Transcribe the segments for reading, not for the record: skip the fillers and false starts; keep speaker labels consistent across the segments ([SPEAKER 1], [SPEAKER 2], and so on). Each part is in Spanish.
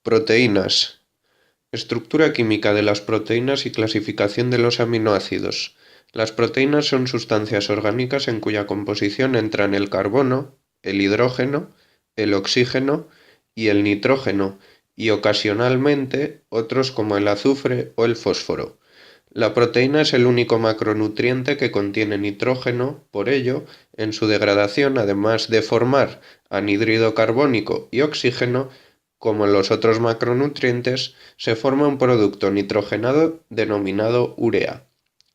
[SPEAKER 1] Proteínas. Estructura química de las proteínas y clasificación de los aminoácidos. Las proteínas son sustancias orgánicas en cuya composición entran el carbono, el hidrógeno, el oxígeno y el nitrógeno, y ocasionalmente otros como el azufre o el fósforo. La proteína es el único macronutriente que contiene nitrógeno, por ello, en su degradación, además de formar anhídrido carbónico y oxígeno, como los otros macronutrientes, se forma un producto nitrogenado denominado urea.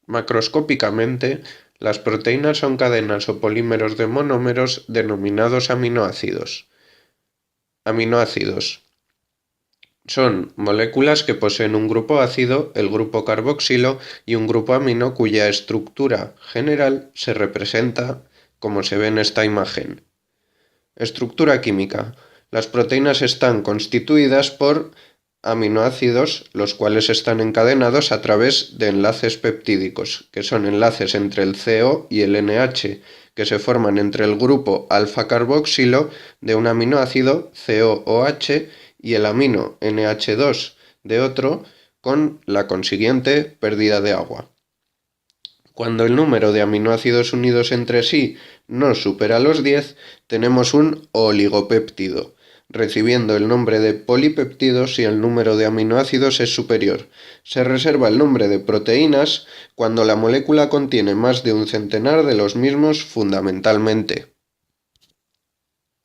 [SPEAKER 1] Macroscópicamente, las proteínas son cadenas o polímeros de monómeros denominados aminoácidos. Aminoácidos son moléculas que poseen un grupo ácido, el grupo carboxilo, y un grupo amino cuya estructura general se representa como se ve en esta imagen. Estructura química. Las proteínas están constituidas por aminoácidos, los cuales están encadenados a través de enlaces peptídicos, que son enlaces entre el CO y el NH, que se forman entre el grupo alfa-carboxilo de un aminoácido COOH y el amino NH2 de otro, con la consiguiente pérdida de agua. Cuando el número de aminoácidos unidos entre sí no supera los 10, tenemos un oligopéptido, recibiendo el nombre de polipéptido si el número de aminoácidos es superior. Se reserva el nombre de proteínas cuando la molécula contiene más de un centenar de los mismos fundamentalmente.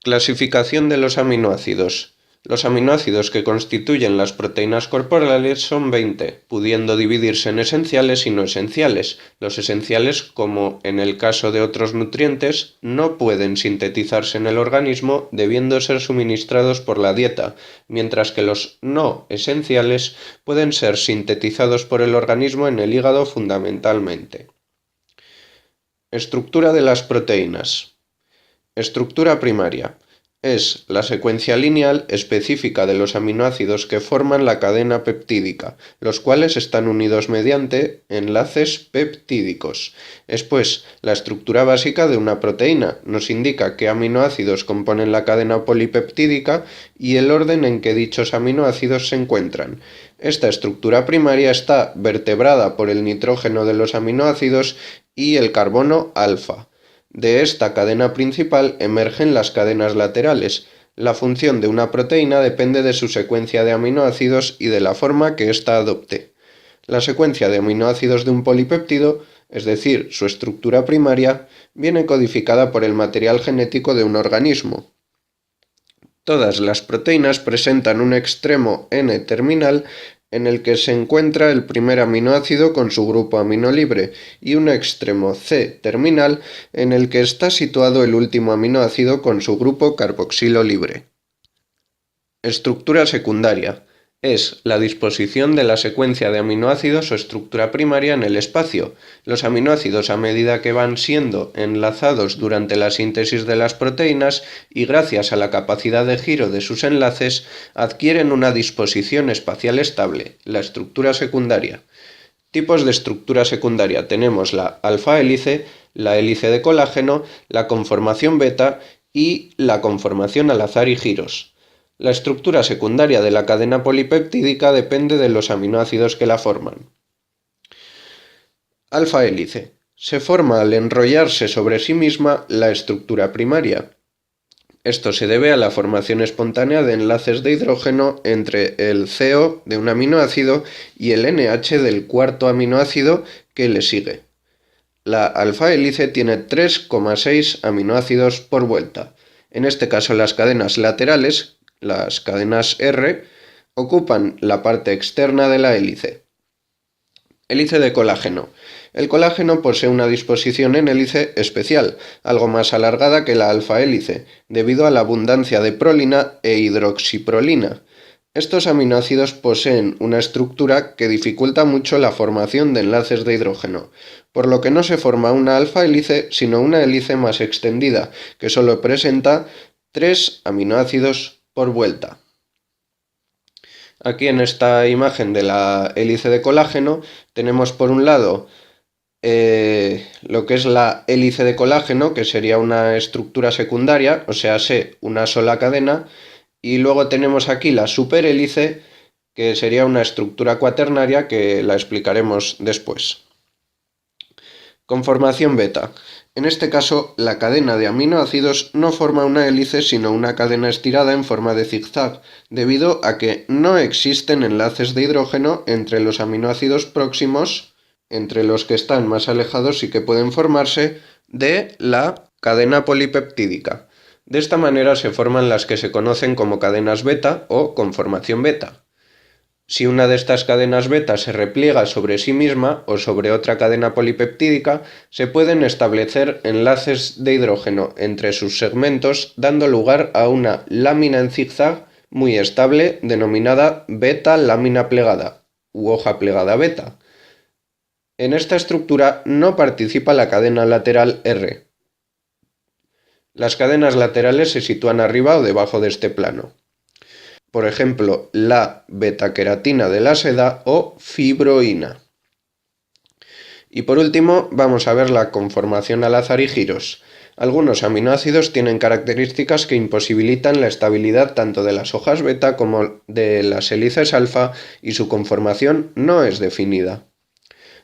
[SPEAKER 1] Clasificación de los aminoácidos. Los aminoácidos que constituyen las proteínas corporales son 20, pudiendo dividirse en esenciales y no esenciales. Los esenciales, como en el caso de otros nutrientes, no pueden sintetizarse en el organismo, debiendo ser suministrados por la dieta, mientras que los no esenciales pueden ser sintetizados por el organismo en el hígado fundamentalmente. Estructura de las proteínas. Estructura primaria. Es la secuencia lineal específica de los aminoácidos que forman la cadena peptídica, los cuales están unidos mediante enlaces peptídicos. Es pues la estructura básica de una proteína, nos indica qué aminoácidos componen la cadena polipeptídica y el orden en que dichos aminoácidos se encuentran. Esta estructura primaria está vertebrada por el nitrógeno de los aminoácidos y el carbono alfa. De esta cadena principal emergen las cadenas laterales. La función de una proteína depende de su secuencia de aminoácidos y de la forma que ésta adopte. La secuencia de aminoácidos de un polipéptido, es decir, su estructura primaria, viene codificada por el material genético de un organismo. Todas las proteínas presentan un extremo N-terminal en el que se encuentra el primer aminoácido con su grupo amino libre y un extremo C-terminal en el que está situado el último aminoácido con su grupo carboxilo libre. Estructura secundaria. Es la disposición de la secuencia de aminoácidos o estructura primaria en el espacio. Los aminoácidos, a medida que van siendo enlazados durante la síntesis de las proteínas y gracias a la capacidad de giro de sus enlaces, adquieren una disposición espacial estable, la estructura secundaria. Tipos de estructura secundaria. Tenemos la alfa-hélice, la hélice de colágeno, la conformación beta y la conformación al azar y giros. La estructura secundaria de la cadena polipeptídica depende de los aminoácidos que la forman. Alfa-hélice. Se forma al enrollarse sobre sí misma la estructura primaria. Esto se debe a la formación espontánea de enlaces de hidrógeno entre el CO de un aminoácido y el NH del cuarto aminoácido que le sigue. La alfa-hélice tiene 3,6 aminoácidos por vuelta. En este caso, las cadenas laterales, las cadenas R, ocupan la parte externa de la hélice. Hélice de colágeno. El colágeno posee una disposición en hélice especial, algo más alargada que la alfa-hélice, debido a la abundancia de prolina e hidroxiprolina. Estos aminoácidos poseen una estructura que dificulta mucho la formación de enlaces de hidrógeno, por lo que no se forma una alfa-hélice, sino una hélice más extendida, que solo presenta 3 aminoácidos por vuelta. Aquí en esta imagen de la hélice de colágeno tenemos por un lado lo que es la hélice de colágeno, que sería una estructura secundaria, o sea, una sola cadena, Y luego tenemos aquí la superhélice, que sería una estructura cuaternaria que la explicaremos después. Conformación beta. En este caso, la cadena de aminoácidos no forma una hélice sino una cadena estirada en forma de zigzag, debido a que no existen enlaces de hidrógeno entre los aminoácidos próximos, entre los que están más alejados y que pueden formarse, de la cadena polipeptídica. De esta manera se forman las que se conocen como cadenas beta o conformación beta. Si una de estas cadenas beta se repliega sobre sí misma o sobre otra cadena polipeptídica, se pueden establecer enlaces de hidrógeno entre sus segmentos, dando lugar a una lámina en zigzag muy estable denominada beta-lámina plegada u hoja plegada beta. En esta estructura no participa la cadena lateral R. Las cadenas laterales se sitúan arriba o debajo de este plano. Por ejemplo, la betaqueratina de la seda o fibroína. Y por último, vamos a ver la conformación al azar y giros. Algunos aminoácidos tienen características que imposibilitan la estabilidad tanto de las hojas beta como de las hélices alfa y su conformación no es definida.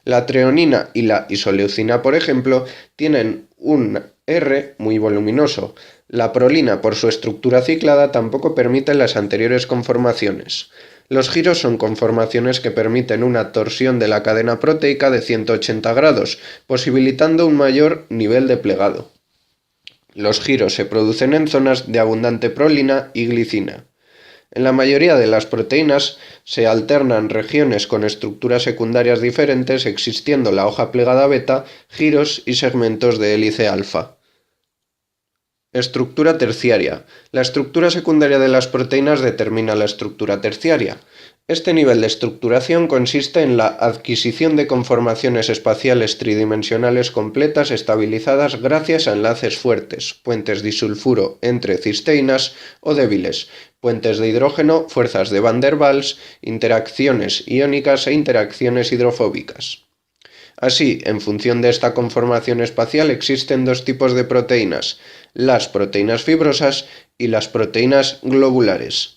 [SPEAKER 1] La treonina y la isoleucina, por ejemplo, tienen un R muy voluminoso. La prolina, por su estructura ciclada, tampoco permite las anteriores conformaciones. Los giros son conformaciones que permiten una torsión de la cadena proteica de 180 grados, posibilitando un mayor nivel de plegado. Los giros se producen en zonas de abundante prolina y glicina. En la mayoría de las proteínas se alternan regiones con estructuras secundarias diferentes, existiendo la hoja plegada beta, giros y segmentos de hélice alfa. Estructura terciaria. La estructura secundaria de las proteínas determina la estructura terciaria. Este nivel de estructuración consiste en la adquisición de conformaciones espaciales tridimensionales completas estabilizadas gracias a enlaces fuertes, puentes disulfuro entre cisteínas, o débiles, puentes de hidrógeno, fuerzas de Van der Waals, interacciones iónicas e interacciones hidrofóbicas. Así, en función de esta conformación espacial existen dos tipos de proteínas, las proteínas fibrosas y las proteínas globulares.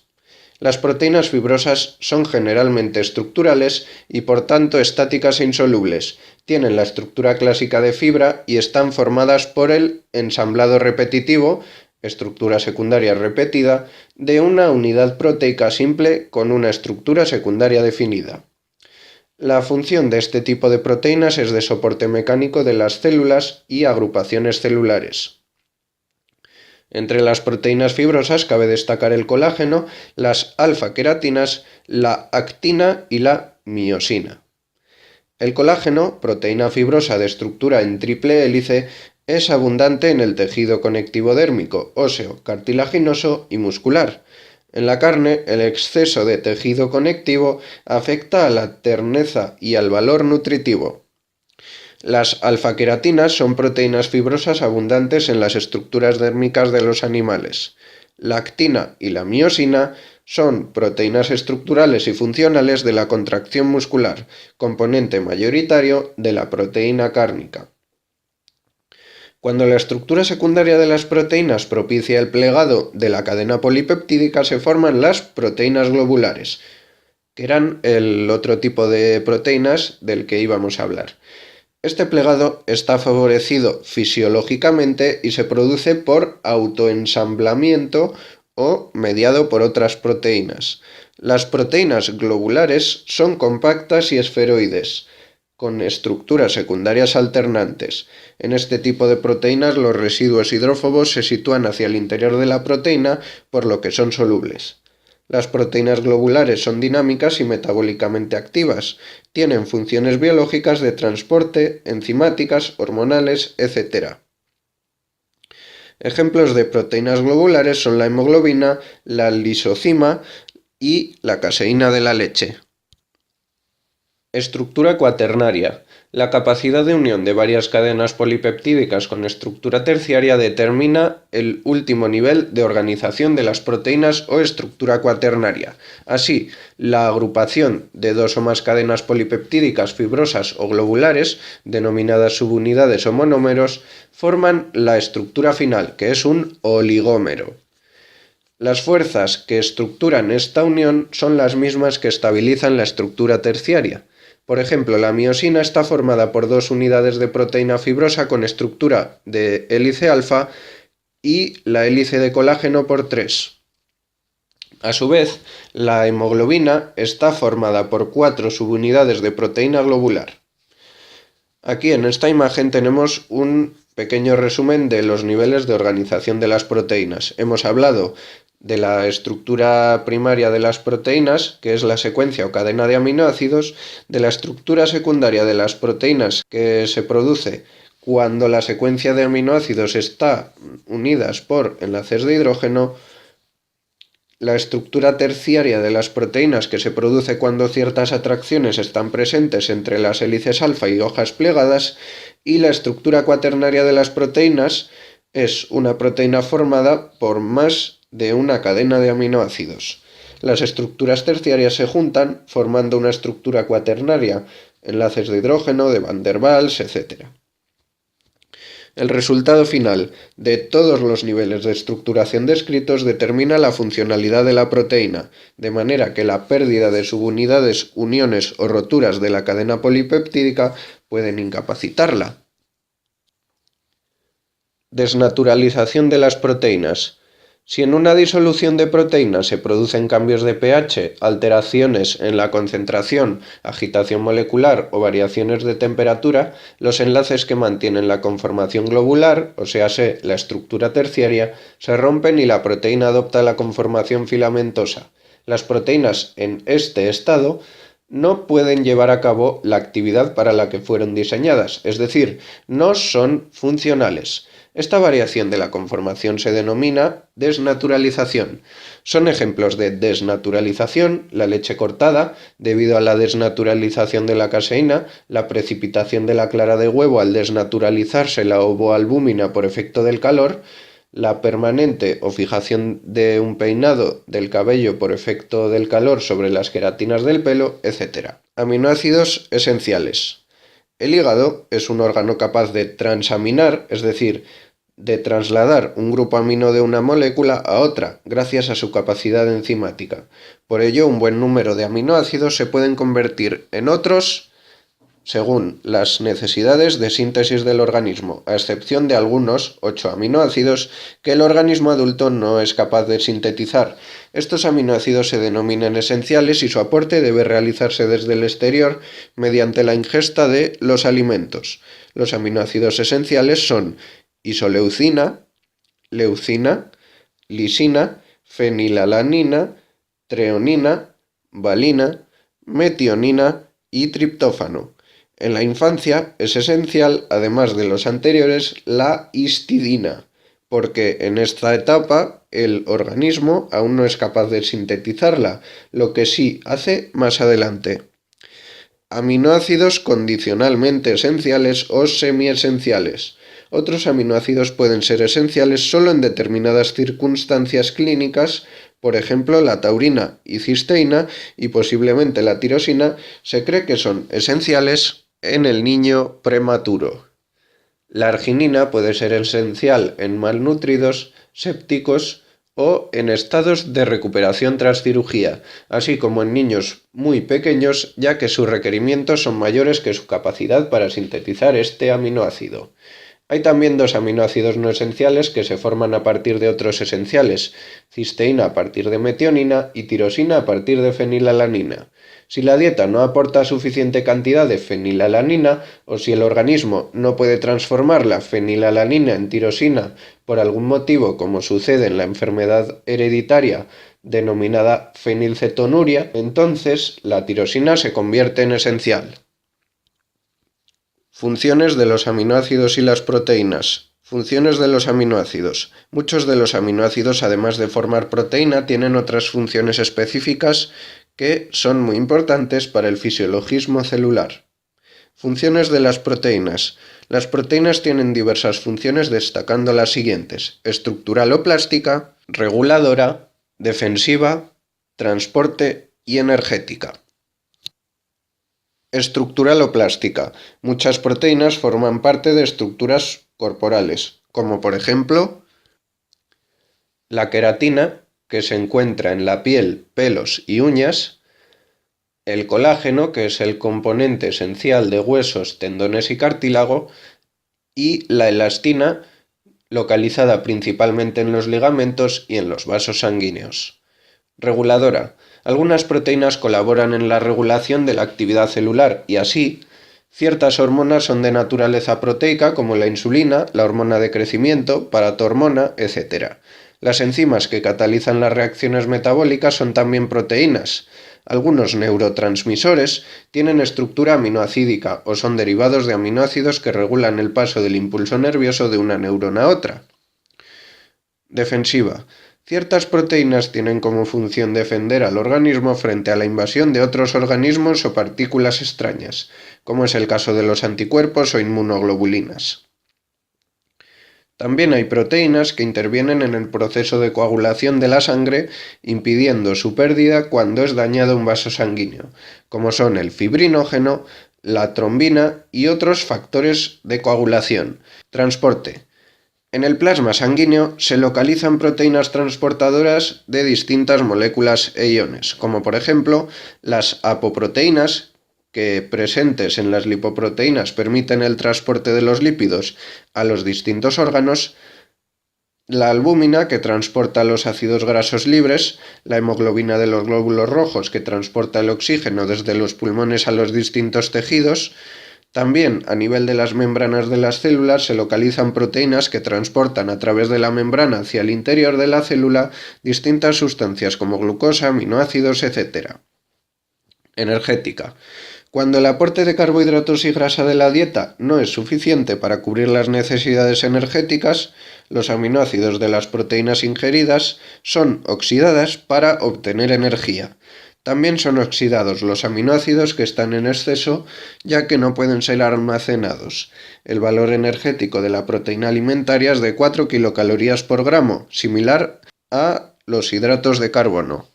[SPEAKER 1] Las proteínas fibrosas son generalmente estructurales y por tanto estáticas e insolubles. Tienen la estructura clásica de fibra y están formadas por el ensamblado repetitivo, estructura secundaria repetida, de una unidad proteica simple con una estructura secundaria definida. La función de este tipo de proteínas es de soporte mecánico de las células y agrupaciones celulares. Entre las proteínas fibrosas cabe destacar el colágeno, las alfa-queratinas, la actina y la miosina. El colágeno, proteína fibrosa de estructura en triple hélice, es abundante en el tejido conectivo dérmico, óseo, cartilaginoso y muscular. En la carne, el exceso de tejido conectivo afecta a la terneza y al valor nutritivo. Las alfa-queratinas son proteínas fibrosas abundantes en las estructuras dérmicas de los animales. La actina y la miosina son proteínas estructurales y funcionales de la contracción muscular, componente mayoritario de la proteína cárnica. Cuando la estructura secundaria de las proteínas propicia el plegado de la cadena polipeptídica, se forman las proteínas globulares, que eran el otro tipo de proteínas del que íbamos a hablar. Este plegado está favorecido fisiológicamente y se produce por autoensamblamiento o mediado por otras proteínas. Las proteínas globulares son compactas y esferoides, con estructuras secundarias alternantes. En este tipo de proteínas los residuos hidrófobos se sitúan hacia el interior de la proteína, por lo que son solubles. Las proteínas globulares son dinámicas y metabólicamente activas. Tienen funciones biológicas de transporte, enzimáticas, hormonales, etc. Ejemplos de proteínas globulares son la hemoglobina, la lisozima y la caseína de la leche. Estructura cuaternaria. La capacidad de unión de varias cadenas polipeptídicas con estructura terciaria determina el último nivel de organización de las proteínas o estructura cuaternaria. Así, la agrupación de dos o más cadenas polipeptídicas fibrosas o globulares, denominadas subunidades o monómeros, forman la estructura final, que es un oligómero. Las fuerzas que estructuran esta unión son las mismas que estabilizan la estructura terciaria. Por ejemplo, la miosina está formada por dos unidades de proteína fibrosa con estructura de hélice alfa y la hélice de colágeno por 3. A su vez, la hemoglobina está formada por 4 subunidades de proteína globular. Aquí en esta imagen tenemos un pequeño resumen de los niveles de organización de las proteínas. Hemos hablado de la estructura primaria de las proteínas, que es la secuencia o cadena de aminoácidos, de la estructura secundaria de las proteínas, que se produce cuando la secuencia de aminoácidos está unidas por enlaces de hidrógeno, la estructura terciaria de las proteínas, que se produce cuando ciertas atracciones están presentes entre las hélices alfa y hojas plegadas, y la estructura cuaternaria de las proteínas es una proteína formada por más de una cadena de aminoácidos. Las estructuras terciarias se juntan formando una estructura cuaternaria, enlaces de hidrógeno, de Van der Waals, etc. El resultado final de todos los niveles de estructuración descritos determina la funcionalidad de la proteína, de manera que la pérdida de subunidades, uniones o roturas de la cadena polipeptídica pueden incapacitarla. Desnaturalización de las proteínas. Si en una disolución de proteínas se producen cambios de pH, alteraciones en la concentración, agitación molecular o variaciones de temperatura, los enlaces que mantienen la conformación globular, o sea, la estructura terciaria, se rompen y la proteína adopta la conformación filamentosa. Las proteínas en este estado no pueden llevar a cabo la actividad para la que fueron diseñadas, es decir, no son funcionales. Esta variación de la conformación se denomina desnaturalización. Son ejemplos de desnaturalización la leche cortada, debido a la desnaturalización de la caseína, la precipitación de la clara de huevo al desnaturalizarse la ovoalbúmina por efecto del calor, la permanente o fijación de un peinado del cabello por efecto del calor sobre las queratinas del pelo, etc. Aminoácidos esenciales. El hígado es un órgano capaz de transaminar, es decir, de trasladar un grupo amino de una molécula a otra, gracias a su capacidad enzimática. Por ello, un buen número de aminoácidos se pueden convertir en otros según las necesidades de síntesis del organismo, a excepción de algunos, 8 aminoácidos, que el organismo adulto no es capaz de sintetizar. Estos aminoácidos se denominan esenciales y su aporte debe realizarse desde el exterior mediante la ingesta de los alimentos. Los aminoácidos esenciales son isoleucina, leucina, lisina, fenilalanina, treonina, valina, metionina y triptófano. En la infancia es esencial, además de los anteriores, la histidina, porque en esta etapa el organismo aún no es capaz de sintetizarla, lo que sí hace más adelante. Aminoácidos condicionalmente esenciales o semiesenciales. Otros aminoácidos pueden ser esenciales solo en determinadas circunstancias clínicas. Por ejemplo, la taurina y cisteína y posiblemente la tirosina se cree que son esenciales en el niño prematuro. La arginina puede ser esencial en malnutridos, sépticos o en estados de recuperación tras cirugía, así como en niños muy pequeños, ya que sus requerimientos son mayores que su capacidad para sintetizar este aminoácido. Hay también dos aminoácidos no esenciales que se forman a partir de otros esenciales, cisteína a partir de metionina y tirosina a partir de fenilalanina. Si la dieta no aporta suficiente cantidad de fenilalanina o si el organismo no puede transformar la fenilalanina en tirosina por algún motivo, como sucede en la enfermedad hereditaria denominada fenilcetonuria, entonces la tirosina se convierte en esencial. Funciones de los aminoácidos y las proteínas. Funciones de los aminoácidos. Muchos de los aminoácidos, además de formar proteína, tienen otras funciones específicas que son muy importantes para el fisiologismo celular. Funciones de las proteínas. Las proteínas tienen diversas funciones, destacando las siguientes: estructural o plástica, reguladora, defensiva, transporte y energética. Estructural o plástica. Muchas proteínas forman parte de estructuras corporales, como por ejemplo la queratina, que se encuentra en la piel, pelos y uñas, el colágeno, que es el componente esencial de huesos, tendones y cartílago, y la elastina, localizada principalmente en los ligamentos y en los vasos sanguíneos. Reguladora. Algunas proteínas colaboran en la regulación de la actividad celular y así, ciertas hormonas son de naturaleza proteica como la insulina, la hormona de crecimiento, paratormona, etc. Las enzimas que catalizan las reacciones metabólicas son también proteínas. Algunos neurotransmisores tienen estructura aminoacídica o son derivados de aminoácidos que regulan el paso del impulso nervioso de una neurona a otra. Defensiva. Ciertas proteínas tienen como función defender al organismo frente a la invasión de otros organismos o partículas extrañas, como es el caso de los anticuerpos o inmunoglobulinas. También hay proteínas que intervienen en el proceso de coagulación de la sangre, impidiendo su pérdida cuando es dañado un vaso sanguíneo, como son el fibrinógeno, la trombina y otros factores de coagulación. Transporte. En el plasma sanguíneo se localizan proteínas transportadoras de distintas moléculas e iones, como por ejemplo las apoproteínas, que presentes en las lipoproteínas permiten el transporte de los lípidos a los distintos órganos, la albúmina, que transporta los ácidos grasos libres, la hemoglobina de los glóbulos rojos, que transporta el oxígeno desde los pulmones a los distintos tejidos. También, a nivel de las membranas de las células, se localizan proteínas que transportan a través de la membrana hacia el interior de la célula distintas sustancias como glucosa, aminoácidos, etc. Energética. Cuando el aporte de carbohidratos y grasa de la dieta no es suficiente para cubrir las necesidades energéticas, los aminoácidos de las proteínas ingeridas son oxidadas para obtener energía. También son oxidados los aminoácidos que están en exceso, ya que no pueden ser almacenados. El valor energético de la proteína alimentaria es de 4 kilocalorías por gramo, similar a los hidratos de carbono.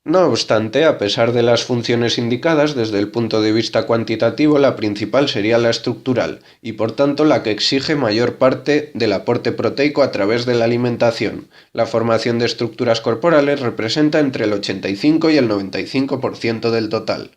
[SPEAKER 1] No obstante, a pesar de las funciones indicadas, desde el punto de vista cuantitativo, la principal sería la estructural, y por tanto la que exige mayor parte del aporte proteico a través de la alimentación. La formación de estructuras corporales representa entre el 85 y el 95% del total.